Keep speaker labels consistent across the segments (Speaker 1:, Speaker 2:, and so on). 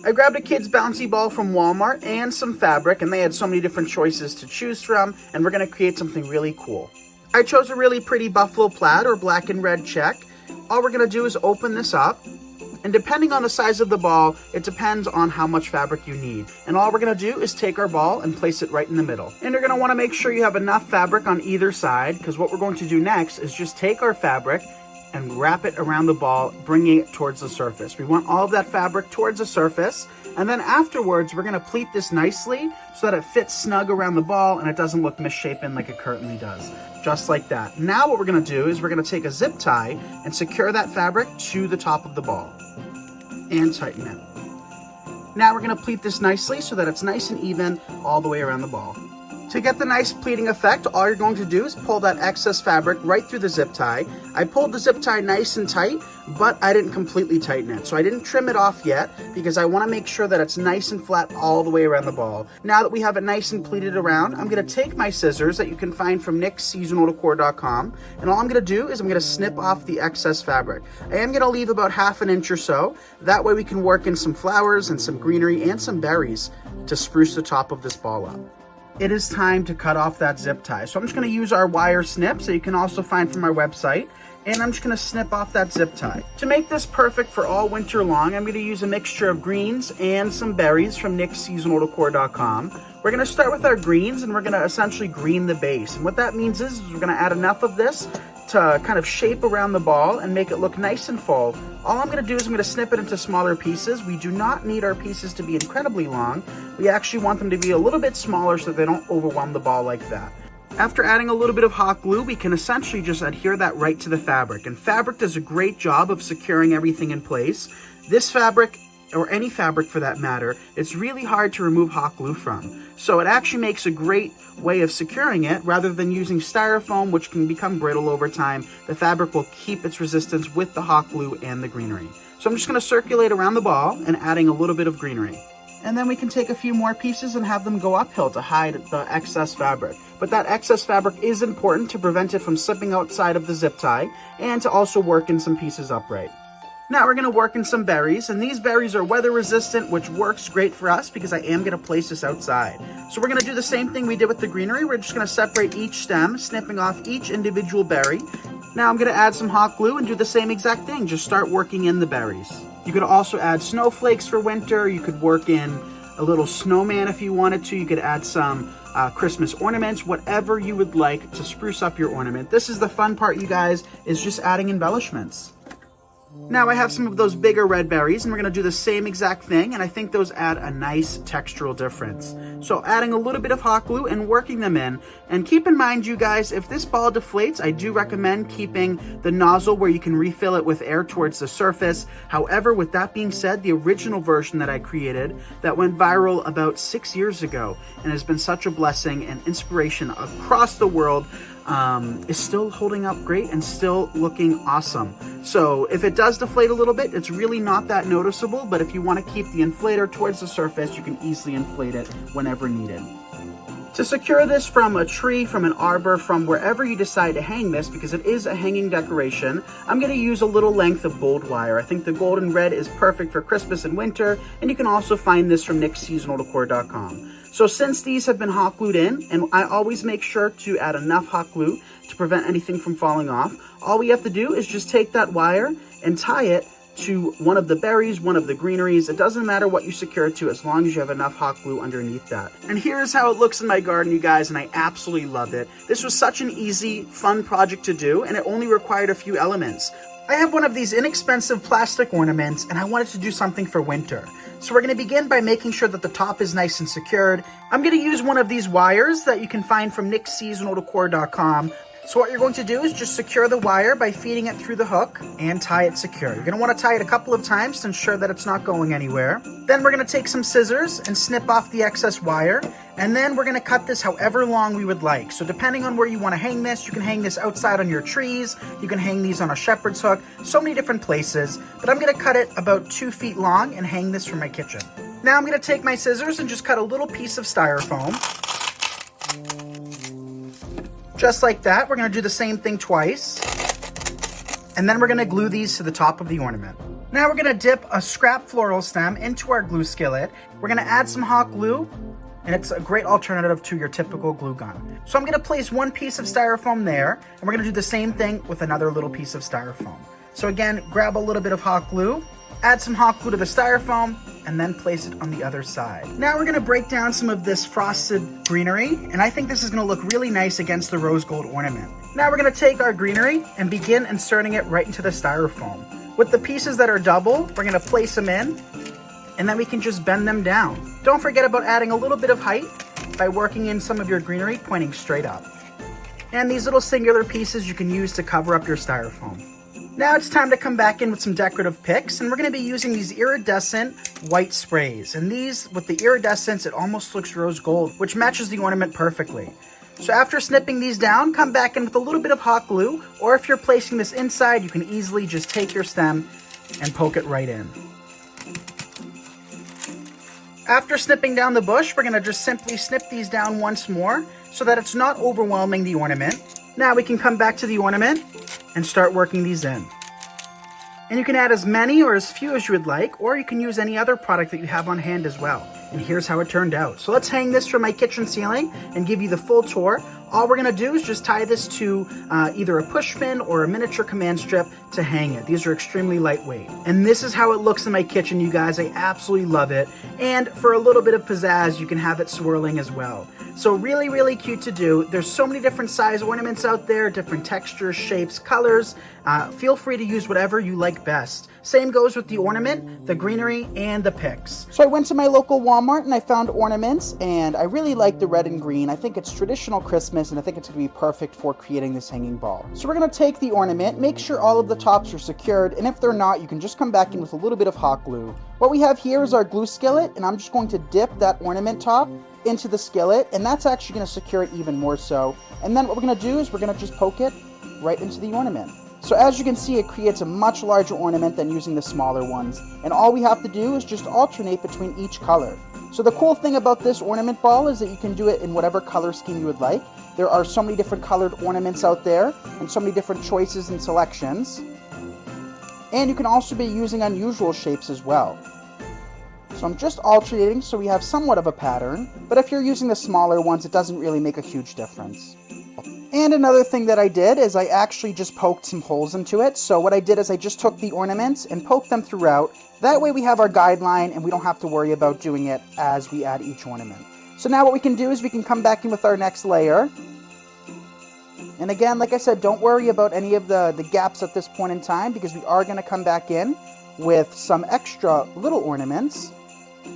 Speaker 1: I grabbed a kid's bouncy ball from Walmart and some fabric, and they had so many different choices to choose from, and we're going to create something really cool. I chose a really pretty buffalo plaid or black and red check. All we're going to do is open this up, and depending on the size of the ball, it depends on how much fabric you need. And all we're going to do is take our ball and place it right in the middle. And you're going to want to make sure you have enough fabric on either side, because what we're going to do next is just take our fabric and wrap it around the ball, bringing it towards the surface. We want all of that fabric towards the surface, and then afterwards we're going to pleat this nicely so that it fits snug around the ball and it doesn't look misshapen like it currently does. Just like that. Now what we're going to do is we're going to take a zip tie and secure that fabric to the top of the ball and tighten it. Now we're going to pleat this nicely so that it's nice and even all the way around the ball. To get the nice pleating effect, all you're going to do is pull that excess fabric right through the zip tie. I pulled the zip tie nice and tight, but I didn't completely tighten it. So I didn't trim it off yet because I want to make sure that it's nice and flat all the way around the ball. Now that we have it nice and pleated around, I'm going to take my scissors that you can find from nicksseasonaldecor.com, and all I'm going to do is I'm going to snip off the excess fabric. I am going to leave about 1/2 inch or so. That way we can work in some flowers and some greenery and some berries to spruce the top of this ball up. It is time to cut off that zip tie. So I'm just going to use our wire snips that you can also find from our website, and I'm just going to snip off that zip tie. To make this perfect for all winter long, I'm going to use a mixture of greens and some berries from nicksseasonaldecor.com. We're going to start with our greens, and we're going to essentially green the base. And what that means is we're going to add enough of this to kind of shape around the ball and make it look nice and full. All I'm going to do is I'm going to snip it into smaller pieces. We do not need our pieces to be incredibly long. We actually want them to be a little bit smaller so they don't overwhelm the ball like that. After adding a little bit of hot glue, we can essentially just adhere that right to the fabric. And fabric does a great job of securing everything in place. This fabric, or any fabric for that matter, it's really hard to remove hot glue from. So it actually makes a great way of securing it rather than using styrofoam, which can become brittle over time. The fabric will keep its resistance with the hot glue and the greenery. So I'm just going to circulate around the ball and adding a little bit of greenery. And then we can take a few more pieces and have them go uphill to hide the excess fabric. But that excess fabric is important to prevent it from slipping outside of the zip tie and to also work in some pieces upright. Now we're going to work in some berries, and these berries are weather resistant, which works great for us because I am going to place this outside. So we're going to do the same thing we did with the greenery. We're just going to separate each stem, snipping off each individual berry. Now I'm going to add some hot glue and do the same exact thing, just start working in the berries. You could also add snowflakes for winter. You could work in a little snowman if you wanted to. You could add some Christmas ornaments, whatever you would like to spruce up your ornament. This is the fun part, you guys, is just adding embellishments. Now I have some of those bigger red berries, and we're going to do the same exact thing, and I think those add a nice textural difference. So adding a little bit of hot glue and working them in. And keep in mind, you guys, if this ball deflates, I do recommend keeping the nozzle where you can refill it with air towards the surface. However, with that being said, the original version that I created that went viral about 6 years ago and has been such a blessing and inspiration across the world is still holding up great and still looking awesome. So if it does deflate a little bit, it's really not that noticeable, but if you want to keep the inflator towards the surface, you can easily inflate it whenever needed. To secure this from a tree, from an arbor, from wherever you decide to hang this, because it is a hanging decoration, I'm going to use a little length of gold wire. I think the gold and red is perfect for Christmas and winter, and you can also find this from nicksseasonaldecor.com. So since these have been hot glued in, and I always make sure to add enough hot glue to prevent anything from falling off, all we have to do is just take that wire and tie it to one of the berries, one of the greeneries. It doesn't matter what you secure it to as long as you have enough hot glue underneath that. And here's how it looks in my garden, you guys, and I absolutely loved it. This was such an easy, fun project to do, and it only required a few elements. I have one of these inexpensive plastic ornaments, and I wanted to do something for winter. So we're going to begin by making sure that the top is nice and secured. I'm going to use one of these wires that you can find from nicksseasonaldecor.com. So what you're going to do is just secure the wire by feeding it through the hook and tie it secure. You're going to want to tie it a couple of times to ensure that it's not going anywhere. Then we're going to take some scissors and snip off the excess wire. And then we're going to cut this however long we would like. So depending on where you want to hang this, you can hang this outside on your trees. You can hang these on a shepherd's hook. So many different places. But I'm going to cut it about 2 feet long and hang this from my kitchen. Now I'm going to take my scissors and just cut a little piece of styrofoam. Just like that. We're going to do the same thing twice. And then we're going to glue these to the top of the ornament. Now we're gonna dip a scrap floral stem into our glue skillet. We're gonna add some hot glue, and it's a great alternative to your typical glue gun. So I'm gonna place one piece of styrofoam there, and we're gonna do the same thing with another little piece of styrofoam. So again, grab a little bit of hot glue, add some hot glue to the styrofoam, and then place it on the other side. Now we're gonna break down some of this frosted greenery, and I think this is gonna look really nice against the rose gold ornament. Now we're gonna take our greenery and begin inserting it right into the styrofoam. With the pieces that are double, we're gonna place them in, and then we can just bend them down. Don't forget about adding a little bit of height by working in some of your greenery pointing straight up. And these little singular pieces you can use to cover up your styrofoam. Now it's time to come back in with some decorative picks, and we're gonna be using these iridescent white sprays. And these, with the iridescence, it almost looks rose gold, which matches the ornament perfectly. So after snipping these down, come back in with a little bit of hot glue, or if you're placing this inside, you can easily just take your stem and poke it right in. After snipping down the bush, we're gonna just simply snip these down once more so that it's not overwhelming the ornament. Now we can come back to the ornament and start working these in. And you can add as many or as few as you would like, or you can use any other product that you have on hand as well. And here's how it turned out. So let's hang this from my kitchen ceiling and give you the full tour. All we're gonna do is just tie this to either a push pin or a miniature command strip to hang it. These are extremely lightweight. And this is how it looks in my kitchen, you guys. I absolutely love it. And for a little bit of pizzazz, you can have it swirling as well. So really, really cute to do. There's so many different size ornaments out there, different textures, shapes, colors. Feel free to use whatever you like best. Same goes with the ornament, the greenery, and the picks. So I went to my local Walmart and I found ornaments, and I really like the red and green. I think it's traditional Christmas, and I think it's gonna be perfect for creating this hanging ball. So we're gonna take the ornament, make sure all of the tops are secured, and if they're not, you can just come back in with a little bit of hot glue. What we have here is our glue skillet, and I'm just going to dip that ornament top into the skillet, and that's actually going to secure it even more so. And then what we're going to do is we're going to just poke it right into the ornament. So as you can see, it creates a much larger ornament than using the smaller ones, and all we have to do is just alternate between each color. So the cool thing about this ornament ball is that you can do it in whatever color scheme you would like. There are so many different colored ornaments out there and so many different choices and selections, and you can also be using unusual shapes as well. So I'm just alternating so we have somewhat of a pattern, but if you're using the smaller ones, it doesn't really make a huge difference. And another thing that I did is I actually just poked some holes into it. So what I did is I just took the ornaments and poked them throughout. That way we have our guideline and we don't have to worry about doing it as we add each ornament. So now what we can do is we can come back in with our next layer. And again, like I said, don't worry about any of the gaps at this point in time, because we are going to come back in with some extra little ornaments.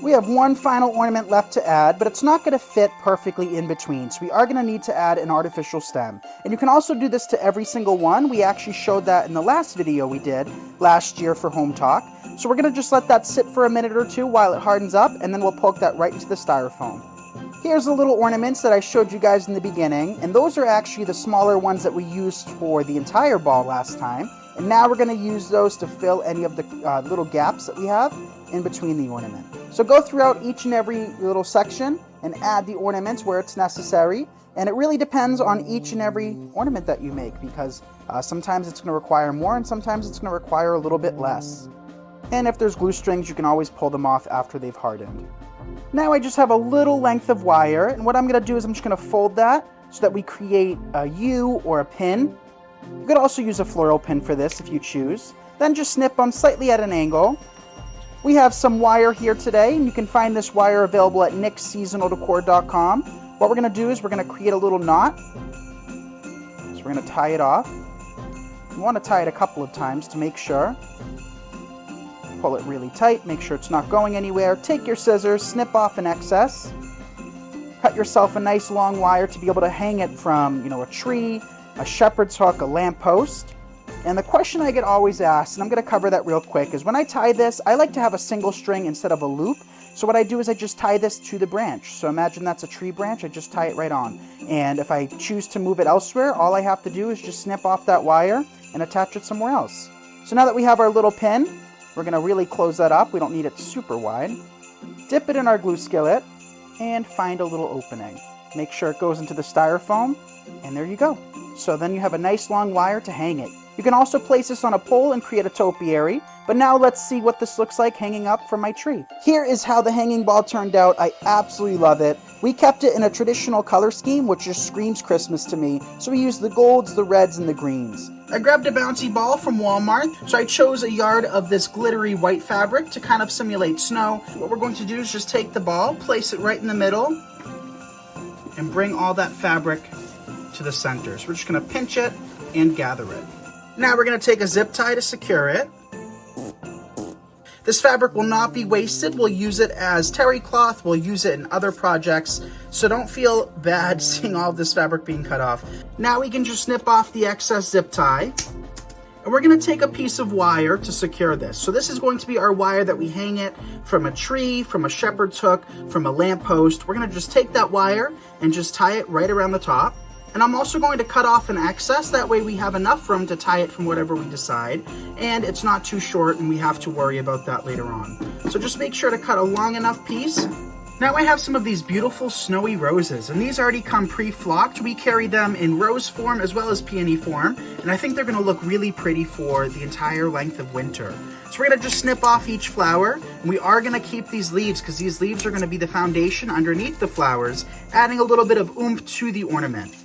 Speaker 1: We have one final ornament left to add, but it's not going to fit perfectly in between, so we are going to need to add an artificial stem. And you can also do this to every single one. We actually showed that in the last video we did last year for Hometalk. So we're going to just let that sit for a minute or two while it hardens up, and then we'll poke that right into the styrofoam. Here's the little ornaments that I showed you guys in the beginning, and those are actually the smaller ones that we used for the entire ball last time. And now we're going to use those to fill any of the little gaps that we have in between the ornament. So go throughout each and every little section and add the ornaments where it's necessary. And it really depends on each and every ornament that you make, because sometimes it's going to require more and sometimes it's going to require a little bit less. And if there's glue strings, you can always pull them off after they've hardened. Now I just have a little length of wire, and what I'm going to do is I'm just going to fold that so that we create a U or a pin. You could also use a floral pin for this if you choose. Then just snip them slightly at an angle. We have some wire here today, and you can find this wire available at nicksseasonaldecor.com. What we're going to do is we're going to create a little knot. So we're going to tie it off. You want to tie it a couple of times to make sure. Pull it really tight, make sure it's not going anywhere. Take your scissors, snip off an excess. Cut yourself a nice long wire to be able to hang it from, a tree, a shepherd's hook, a lamppost. And the question I get always asked, and I'm going to cover that real quick, is when I tie this, I like to have a single string instead of a loop. So what I do is I just tie this to the branch. So imagine that's a tree branch, I just tie it right on. And if I choose to move it elsewhere, all I have to do is just snip off that wire and attach it somewhere else. So now that we have our little pin, we're going to really close that up. We don't need it super wide. Dip it in our glue skillet and find a little opening. Make sure it goes into the styrofoam, and there you go. So then you have a nice long wire to hang it. You can also place this on a pole and create a topiary, but now let's see what this looks like hanging up from my tree. Here is how the hanging ball turned out. I absolutely love it. We kept it in a traditional color scheme, which just screams Christmas to me, so we used the golds, the reds, and the greens. I grabbed a bouncy ball from Walmart, so I chose a yard of this glittery white fabric to kind of simulate snow. What we're going to do is just take the ball, place it right in the middle, and bring all that fabric to the center. So we're just going to pinch it and gather it. Now we're going to take a zip tie to secure it. This fabric will not be wasted. We'll use it as terry cloth. We'll use it in other projects. So don't feel bad seeing all of this fabric being cut off. Now we can just snip off the excess zip tie. And we're going to take a piece of wire to secure this. So this is going to be our wire that we hang it from a tree, from a shepherd's hook, from a lamppost. We're going to just take that wire and just tie it right around the top. And I'm also going to cut off an excess, that way we have enough room to tie it from whatever we decide, and it's not too short and we have to worry about that later on. So just make sure to cut a long enough piece. Now I have some of these beautiful snowy roses, and these already come pre-flocked. We carry them in rose form as well as peony form, and I think they're going to look really pretty for the entire length of winter. So we're going to just snip off each flower, and we are going to keep these leaves because these leaves are going to be the foundation underneath the flowers, adding a little bit of oomph to the ornament.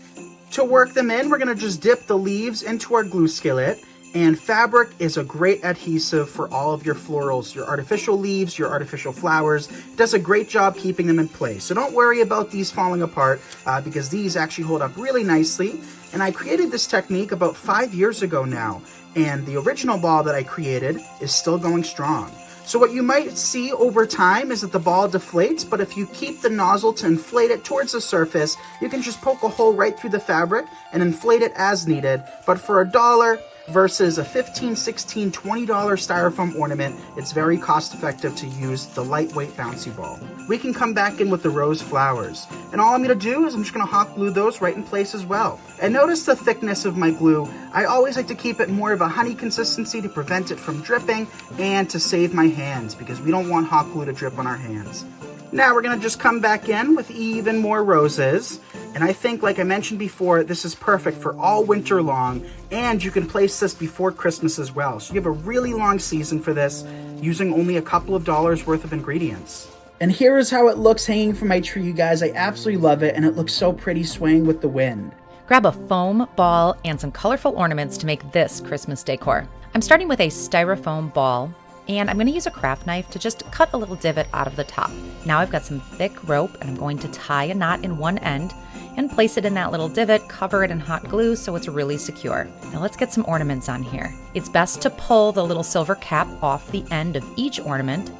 Speaker 1: To work them in, we're going to just dip the leaves into our glue skillet, and fabric is a great adhesive for all of your florals, your artificial leaves, your artificial flowers. It does a great job keeping them in place. So don't worry about these falling apart because these actually hold up really nicely. And I created this technique about 5 years ago now, and the original ball that I created is still going strong. So what you might see over time is that the ball deflates, but if you keep the nozzle to inflate it towards the surface, you can just poke a hole right through the fabric and inflate it as needed. But for $1 versus a $15, $16, $20 styrofoam ornament, it's very cost effective to use the lightweight bouncy ball. We can come back in with the rose flowers. And all I'm going to do is I'm just going to hot glue those right in place as well. And notice the thickness of my glue. I always like to keep it more of a honey consistency to prevent it from dripping and to save my hands because we don't want hot glue to drip on our hands. Now we're going to just come back in with even more roses. And I think, like I mentioned before, this is perfect for all winter long, and you can place this before Christmas as well. So you have a really long season for this, using only a couple of dollars worth of ingredients. And here is how it looks hanging from my tree, you guys. I absolutely love it, and it looks so pretty swaying with the wind.
Speaker 2: Grab a foam ball and some colorful ornaments to make this Christmas decor. I'm starting with a styrofoam ball, and I'm going to use a craft knife to just cut a little divot out of the top. Now I've got some thick rope, and I'm going to tie a knot in one end and place it in that little divot, cover it in hot glue so it's really secure. Now let's get some ornaments on here. It's best to pull the little silver cap off the end of each ornament,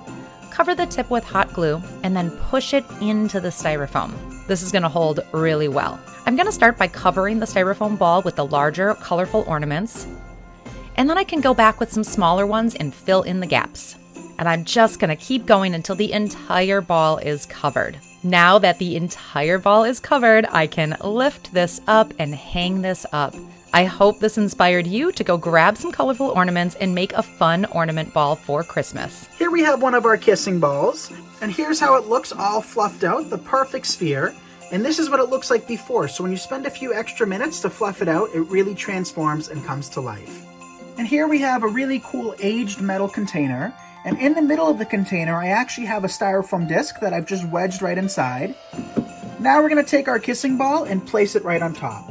Speaker 2: cover the tip with hot glue, and then push it into the styrofoam. This is going to hold really well. I'm going to start by covering the styrofoam ball with the larger, colorful ornaments, and then I can go back with some smaller ones and fill in the gaps. And I'm just going to keep going until the entire ball is covered. Now that the entire ball is covered, I can lift this up and hang this up. I hope this inspired you to go grab some colorful ornaments and make a fun ornament ball for Christmas.
Speaker 1: Here we have one of our kissing balls, and here's how it looks all fluffed out, the perfect sphere. And this is what it looks like before, so when you spend a few extra minutes to fluff it out, it really transforms and comes to life. And here we have a really cool aged metal container. And in the middle of the container, I actually have a styrofoam disc that I've just wedged right inside. Now we're going to take our kissing ball and place it right on top.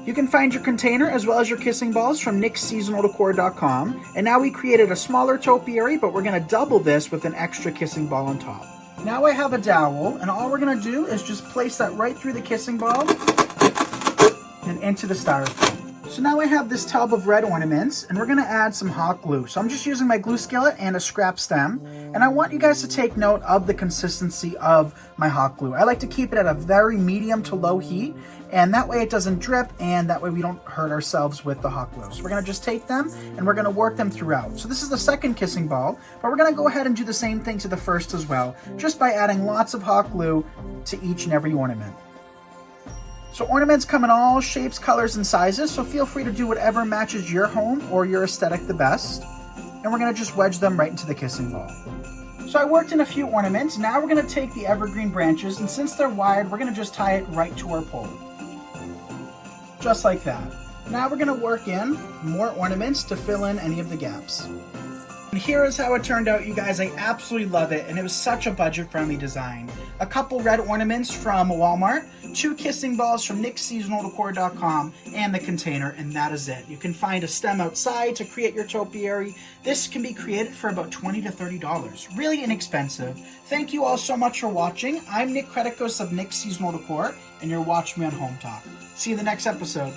Speaker 1: You can find your container as well as your kissing balls from nicksseasonaldecor.com. And now we created a smaller topiary, but we're going to double this with an extra kissing ball on top. Now I have a dowel, and all we're going to do is just place that right through the kissing ball and into the styrofoam. So now I have this tub of red ornaments, and we're going to add some hot glue. So I'm just using my glue skillet and a scrap stem, and I want you guys to take note of the consistency of my hot glue. I like to keep it at a very medium to low heat, and that way it doesn't drip, and that way we don't hurt ourselves with the hot glue. So we're going to just take them, and we're going to work them throughout. So this is the second kissing ball, but we're going to go ahead and do the same thing to the first as well, just by adding lots of hot glue to each and every ornament. So ornaments come in all shapes, colors, and sizes, so feel free to do whatever matches your home or your aesthetic the best. And we're going to just wedge them right into the kissing ball. So I worked in a few ornaments. Now we're going to take the evergreen branches, and since they're wired, we're going to just tie it right to our pole. Just like that. Now we're gonna work in more ornaments to fill in any of the gaps. And here is how it turned out, you guys. I absolutely love it, and it was such a budget-friendly design. A couple red ornaments from Walmart, 2 kissing balls from nickseasonaldecor.com, and the container, and that is it. You can find a stem outside to create your topiary. This can be created for about $20 to $30. Really inexpensive. Thank you all so much for watching. I'm Nick Kretikos of Nick Seasonal Decor, and you're watching me on Hometalk. See you in the next episode.